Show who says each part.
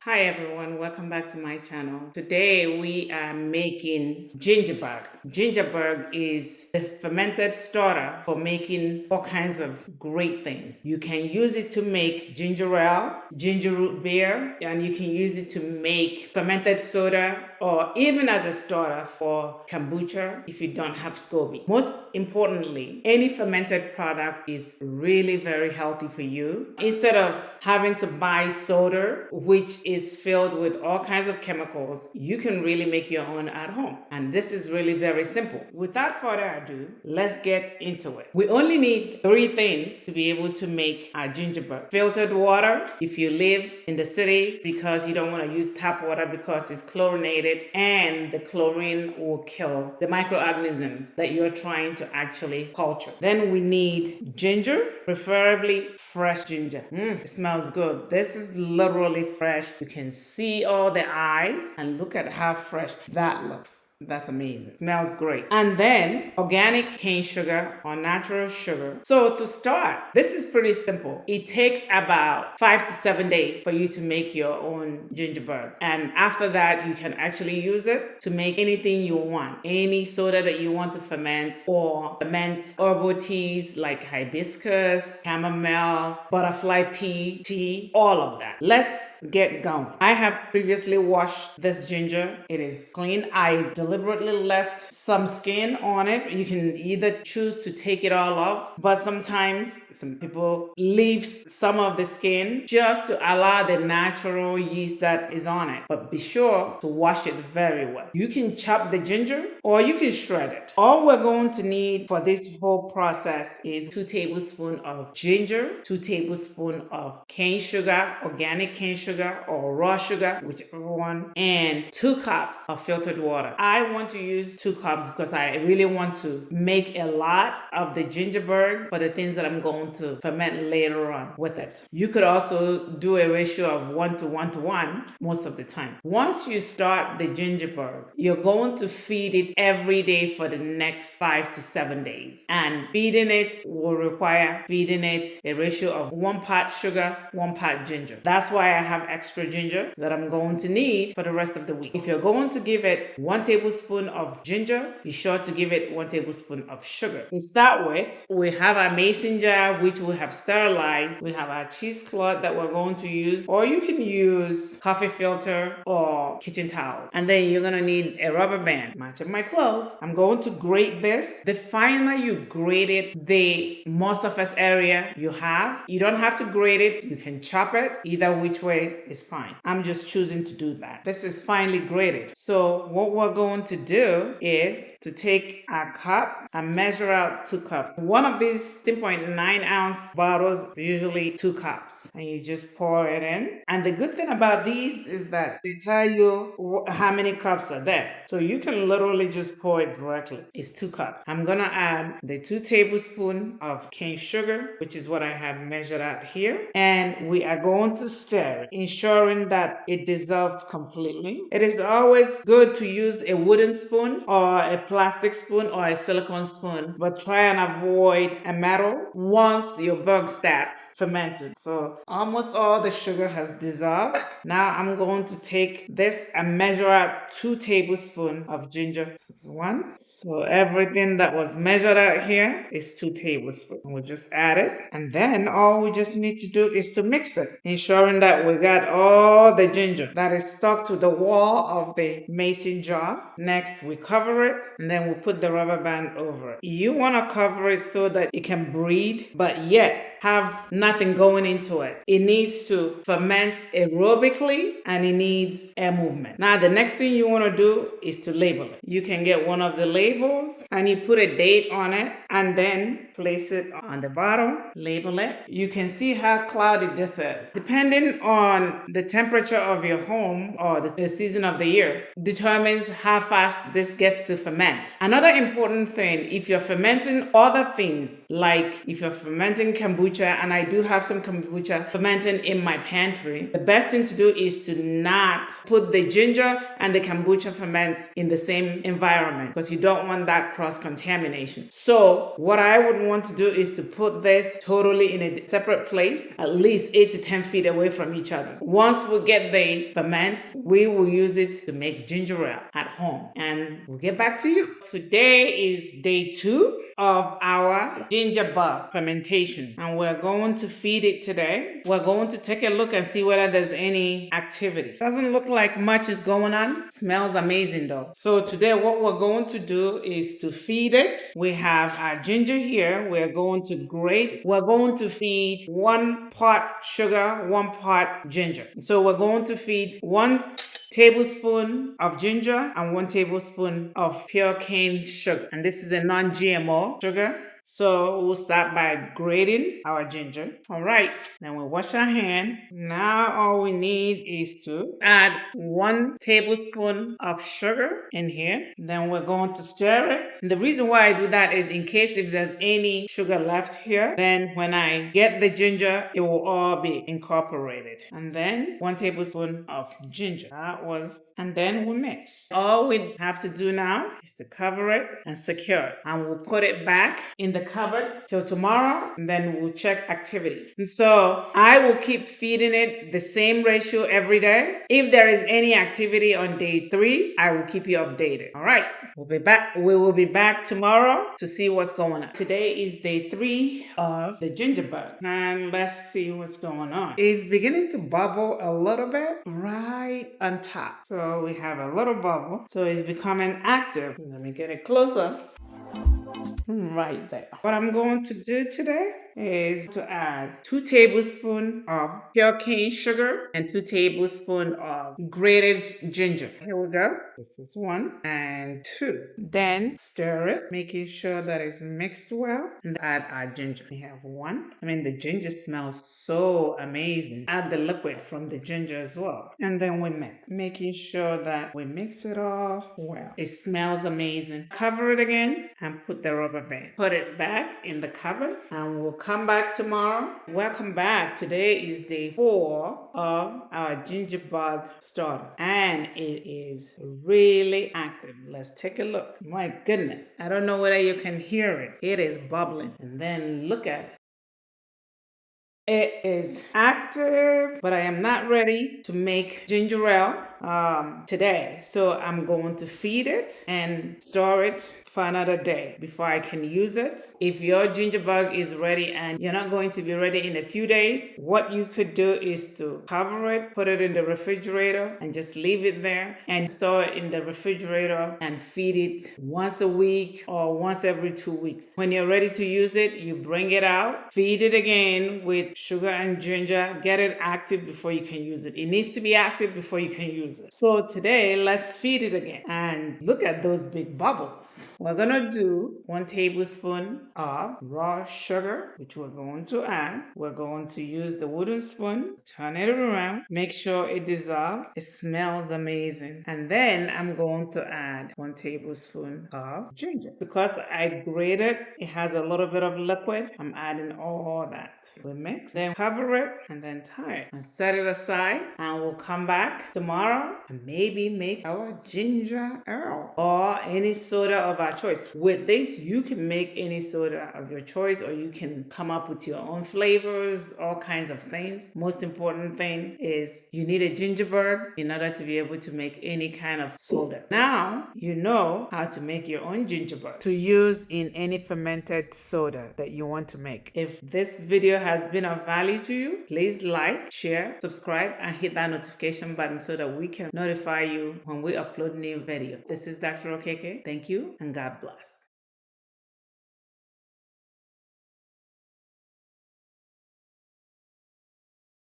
Speaker 1: Hi everyone, welcome back to my channel. Today we are making gingerbread. Gingerbread is the fermented starter for making all kinds of great things. You can use it to make ginger ale, ginger root beer, and you can use it to make fermented soda or even as a starter for kombucha if you don't have SCOBY. Most importantly, any fermented product is really very healthy for you. Instead of having to buy soda, which is filled with all kinds of chemicals, you can really make your own at home. And this is really very simple. Without further ado, let's get into it. We only need three things to be able to make our gingerbread. Filtered water, if you live in the city, because you don't want to use tap water because it's chlorinated and the chlorine will kill the microorganisms that you're trying to actually culture. Then we need ginger, preferably fresh ginger. It smells good. This is literally fresh. You can see all the eyes and look at how fresh that looks. That's amazing. Smells great. And then organic cane sugar or natural sugar. So to start, this is pretty simple. It takes about 5 to 7 days for you to make your own gingerbread. And after that, you can actually use it to make anything you want. Any soda that you want to ferment or ferment herbal teas like hibiscus, chamomile, butterfly pea tea, all of that. Let's get going. I have previously washed this ginger. It is clean. I deliberately left some skin on it. You can either choose to take it all off, but sometimes some people leave some of the skin just to allow the natural yeast that is on it. But be sure to wash it very well. You can chop the ginger or you can shred it. All we're going to need for this whole process is 2 tablespoons of ginger, 2 tablespoons of cane sugar, organic cane sugar or raw sugar, whichever one, and 2 cups of filtered water. I want to use 2 cups because I really want to make a lot of the gingerbread for the things that I'm going to ferment later on with it. You could also do a ratio of 1 to 1 to 1 most of the time. Once you start the gingerbread, you're going to feed it every day for the next 5 to 7 days. And feeding it will require feeding it a ratio of 1 part sugar, 1 part ginger. That's why I have extra ginger that I'm going to need for the rest of the week. If you're going to give it 1 tablespoon of ginger, be sure to give it 1 tablespoon of sugar. To start with, we have our mason jar, which we have sterilized. We have our cheesecloth that we're going to use, or you can use coffee filter or kitchen towel. And then you're gonna need a rubber band, matching my clothes. I'm going to grate this. The finer you grate it, the more surface area you have. You don't have to grate it. You can chop it. Either which way is fine. I'm just choosing to do that. This is finely grated. So what we're going to do is to take a cup and measure out 2 cups. One of these 3.9 ounce bottles, usually 2 cups. And you just pour it in. And the good thing about these is that they tell you how many cups are there. So you can literally just pour it directly. It's 2 cups. I'm gonna add the 2 tablespoons of cane sugar, which is what I have measured out here. And we are going to stir it, ensuring that it dissolves completely. It is always good to use a wooden spoon or a plastic spoon or a silicone spoon, but try and avoid a metal once your bug starts fermenting. So almost all the sugar has dissolved. Now I'm going to take this and measure out 2 tablespoons of ginger. This is 1. So everything that was measured out here is 2 tablespoons. We'll just add it. And then all we just need to do is to mix it, ensuring that we got all the ginger that is stuck to the wall of the mason jar. Next, we cover it and then we put the rubber band over it. You want to cover it so that it can breathe, but yet have nothing going into it. It needs to ferment aerobically and it needs air movement. Now, the next thing you want to do is to label it. You can get one of the labels and you put a date on it and then place it on the bottom, label it. You can see how cloudy this is. Depending on the temperature of your home or the season of the year, determines how fast this gets to ferment. Another important thing, if you're fermenting other things, like if you're fermenting kombucha, and I do have some kombucha fermenting in my pantry, the best thing to do is to not put put the ginger and the kombucha ferment in the same environment because you don't want that cross-contamination. So what I would want to do is to put this totally in a separate place, at least 8 to 10 feet away from each other. Once we get the ferment, we will use it to make ginger ale at home, and we'll get back to you. Today is day 2 of our ginger bug fermentation, and we're going to feed it today. We're going to take a look and see whether there's any activity. Doesn't look like much is going on. Smells amazing though. So today what we're going to do is to feed it. We have our ginger here. We're going to grate. We're going to feed 1 pot sugar, 1 pot ginger. So we're going to feed 1 tablespoon of ginger and 1 tablespoon of pure cane sugar. And this is a non-GMO sugar. So we'll start by grating our ginger. All right, then we'll wash our hand. Now all we need is to add 1 tablespoon of sugar in here. Then we're going to stir it. And the reason why I do that is in case if there's any sugar left here, then when I get the ginger, it will all be incorporated. And then 1 tablespoon of ginger. And then we mix. All we have to do now is to cover it and secure it. And we'll put it back in the cupboard till tomorrow, and then we'll check activity. And so I will keep feeding it the same ratio every day. If there is any activity on day 3, I will keep you updated. All right, we'll be back. We will be back tomorrow to see what's going on. Today is day 3 of the ginger bug, and let's see what's going on. It's beginning to bubble a little bit right on top. So we have a little bubble. So it's becoming active. Let me get it closer. Right there. What I'm going to do today is to add 2 tablespoons of pure cane sugar and 2 tablespoons of grated ginger. Here we go. This is 1 and 2. Then stir it, making sure that it's mixed well, and add our ginger. We have 1. I mean, the ginger smells so amazing. Add the liquid from the ginger as well. And then we mix, making sure that we mix it all well. It smells amazing. Cover it again and put the rubber band. Put it back in the cupboard, and we'll come back tomorrow. Welcome back. Today is day 4 of our ginger bug starter, and it is really active. Let's take a look. My goodness, I don't know whether you can hear it. It is bubbling. And then look at it. It is active, but I am not ready to make ginger ale today. So I'm going to feed it and store it for another day before I can use it. If your ginger bug is ready and you're not going to be ready in a few days, what you could do is to cover it, put it in the refrigerator, and just leave it there and store it in the refrigerator and feed it once a week or once every 2 weeks. When you're ready to use it, you bring it out, feed it again with sugar and ginger, get it active before you can use it. It needs to be active before you can use it. So today, let's feed it again. And look at those big bubbles. We're gonna do 1 tablespoon of raw sugar, which we're going to add. We're going to use the wooden spoon, turn it around, make sure it dissolves. It smells amazing. And then I'm going to add 1 tablespoon of ginger. Because I grated, it has a little bit of liquid. I'm adding all that. We mix, then cover it, and then tie it. And set it aside, and we'll come back tomorrow and maybe make our ginger ale or any soda of our choice. With this, you can make any soda of your choice, or you can come up with your own flavors, all kinds of things. Most important thing is you need a ginger bug in order to be able to make any kind of soda. Now you know how to make your own ginger bug to use in any fermented soda that you want to make. If this video has been of value to you, please like, share, subscribe, and hit that notification button so that we can notify you when we upload new video. This is Dr. Okeke. Thank you, and God bless.